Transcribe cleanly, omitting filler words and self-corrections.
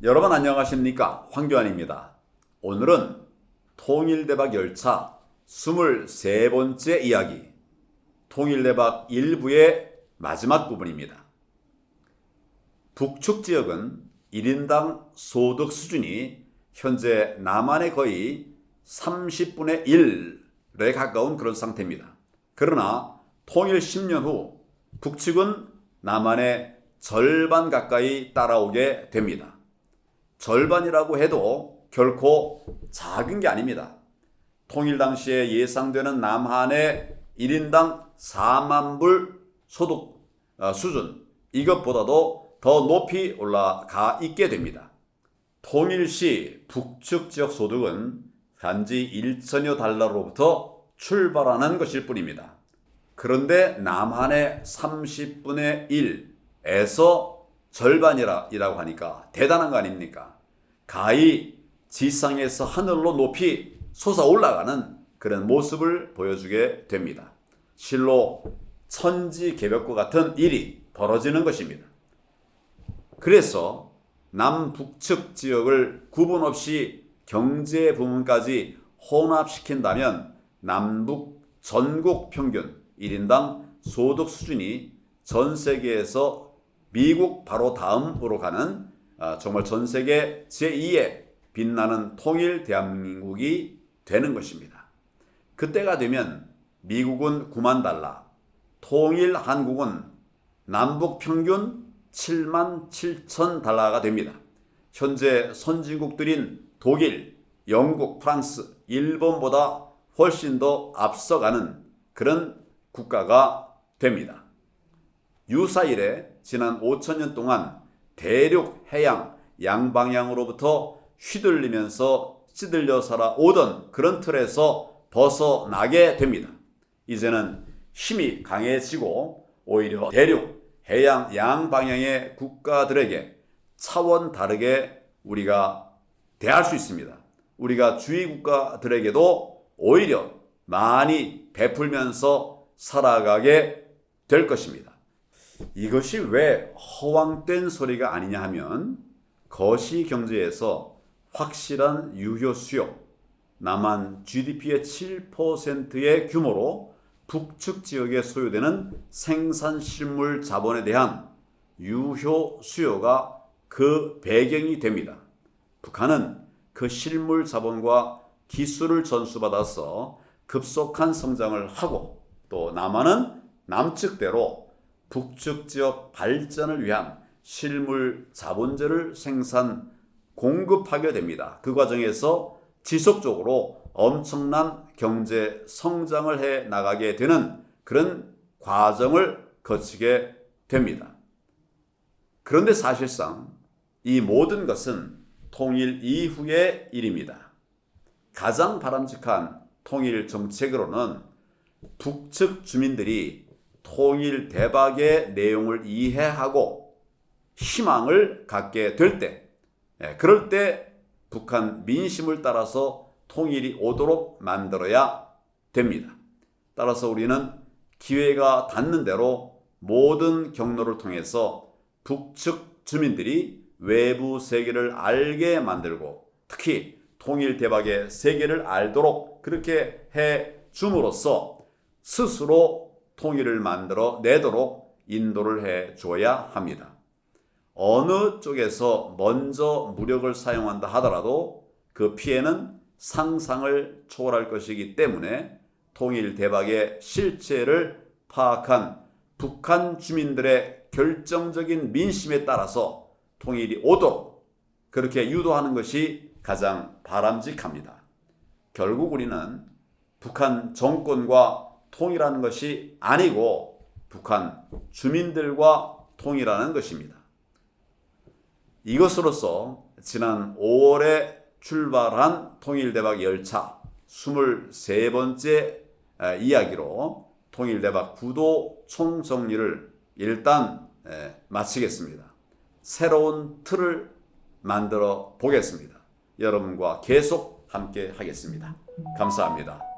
여러분 안녕하십니까? 황교안입니다. 오늘은 통일대박 열차 23번째 이야기, 통일대박 1부의 마지막 부분입니다. 북측 지역은 1인당 소득 수준이 현재 남한의 거의 30분의 1에 가까운 그런 상태입니다. 그러나 통일 10년 후 북측은 남한의 절반 가까이 따라오게 됩니다. 절반이라고 해도 결코 작은 게 아닙니다. 통일 당시에 예상되는 남한의 1인당 4만 불 소득 수준, 이것보다도 더 높이 올라가 있게 됩니다. 통일 시 북측 지역 소득은 단지 1천여 달러로부터 출발하는 것일 뿐입니다. 그런데 남한의 30분의 1에서 절반이라고 하니까 대단한 거 아닙니까? 가히 지상에서 하늘로 높이 솟아 올라가는 그런 모습을 보여주게 됩니다. 실로 천지개벽과 같은 일이 벌어지는 것입니다. 그래서 남북측 지역을 구분 없이 경제 부문까지 혼합시킨다면 남북 전국 평균 1인당 소득 수준이 전 세계에서 미국 바로 다음으로 가는 정말 전 세계 제2의 빛나는 통일 대한민국이 되는 것입니다. 그때가 되면 미국은 9만 달러, 통일 한국은 남북 평균 7만 7천 달러가 됩니다. 현재 선진국들인 독일, 영국, 프랑스, 일본보다 훨씬 더 앞서가는 그런 국가가 됩니다. 유사일에 지난 5천년 동안 대륙, 해양, 양방향으로부터 휘둘리면서 찌들려 살아오던 그런 틀에서 벗어나게 됩니다. 이제는 힘이 강해지고 오히려 대륙, 해양, 양방향의 국가들에게 차원 다르게 우리가 대할 수 있습니다. 우리가 주위 국가들에게도 오히려 많이 베풀면서 살아가게 될 것입니다. 이것이 왜 허황된 소리가 아니냐 하면 거시경제에서 확실한 유효 수요, 남한 GDP의 7%의 규모로 북측 지역에 소요되는 생산실물 자본에 대한 유효 수요가 그 배경이 됩니다. 북한은 그 실물 자본과 기술을 전수받아서 급속한 성장을 하고, 또 남한은 남측대로 북측 지역 발전을 위한 실물 자본재를 생산, 공급하게 됩니다. 그 과정에서 지속적으로 엄청난 경제 성장을 해 나가게 되는 그런 과정을 거치게 됩니다. 그런데 사실상 이 모든 것은 통일 이후의 일입니다. 가장 바람직한 통일 정책으로는 북측 주민들이 통일 대박의 내용을 이해하고 희망을 갖게 될 때, 그럴 때 북한 민심을 따라서 통일이 오도록 만들어야 됩니다. 따라서 우리는 기회가 닿는 대로 모든 경로를 통해서 북측 주민들이 외부 세계를 알게 만들고, 특히 통일 대박의 세계를 알도록 그렇게 해 줌으로써 스스로 통일을 만들어 내도록 인도를 해 줘야 합니다. 어느 쪽에서 먼저 무력을 사용한다 하더라도 그 피해는 상상을 초월할 것이기 때문에 통일 대박의 실체를 파악한 북한 주민들의 결정적인 민심에 따라서 통일이 오도록 그렇게 유도하는 것이 가장 바람직합니다. 결국 우리는 북한 정권과 통일하는 것이 아니고 북한 주민들과 통일하는 것입니다. 이것으로서 지난 5월에 출발한 통일대박 열차 23번째 이야기로 통일대박 구도 총정리를 일단 마치겠습니다. 새로운 틀을 만들어 보겠습니다. 여러분과 계속 함께 하겠습니다. 감사합니다.